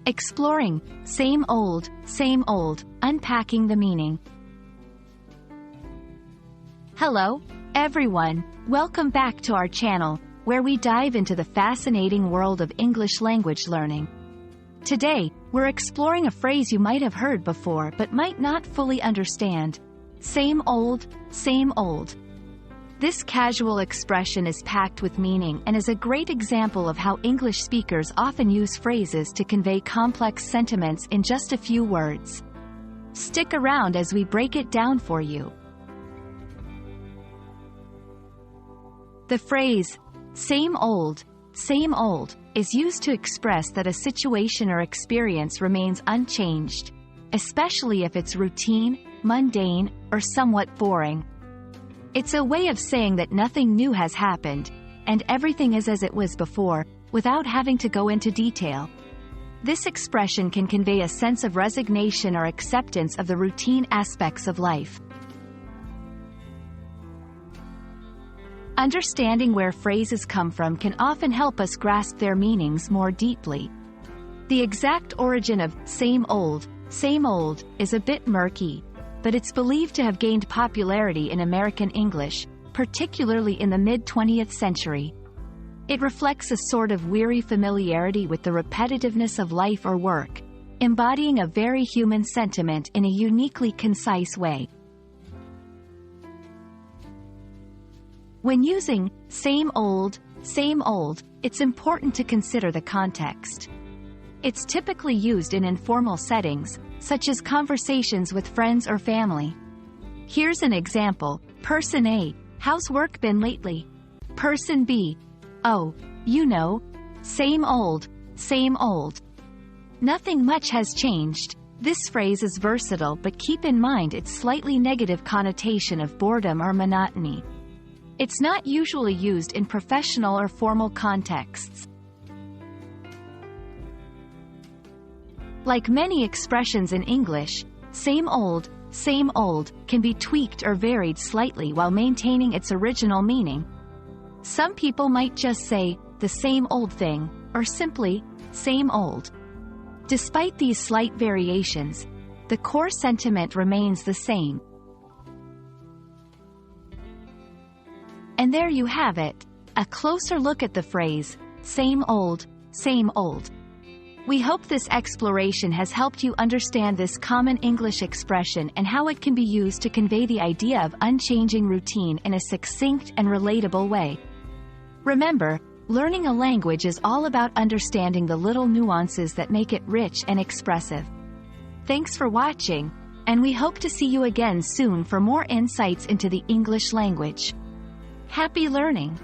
Exploring same old, unpacking the meaning. Hello, everyone. Welcome back to our channel, where we dive into the fascinating world of English language learning. Today, we're exploring a phrase you might have heard before but might not fully understand. Same old, same old. This casual expression is packed with meaning and is a great example of how English speakers often use phrases to convey complex sentiments in just a few words. Stick around as we break it down for you. The phrase, same old, is used to express that a situation or experience remains unchanged, especially if it's routine, mundane, or somewhat boring. It's a way of saying that nothing new has happened, and everything is as it was before, without having to go into detail. This expression can convey a sense of resignation or acceptance of the routine aspects of life. Understanding where phrases come from can often help us grasp their meanings more deeply. The exact origin of same old is a bit murky, but it's believed to have gained popularity in American English, particularly in the mid-20th century. It reflects a sort of weary familiarity with the repetitiveness of life or work, embodying a very human sentiment in a uniquely concise way. When using same old, it's important to consider the context. It's typically used in informal settings, such as conversations with friends or family. Here's an example. Person A, how's work been lately? Person B, oh, you know, same old. Nothing much has changed. This phrase is versatile, but keep in mind its slightly negative connotation of boredom or monotony. It's not usually used in professional or formal contexts. Like many expressions in English, same old can be tweaked or varied slightly while maintaining its original meaning. Some people might just say, the same old thing, or simply, same old. Despite these slight variations, the core sentiment remains the same. And there you have it, a closer look at the phrase, same old. We hope this exploration has helped you understand this common English expression and how it can be used to convey the idea of unchanging routine in a succinct and relatable way. Remember, learning a language is all about understanding the little nuances that make it rich and expressive. Thanks for watching, and we hope to see you again soon for more insights into the English language. Happy learning!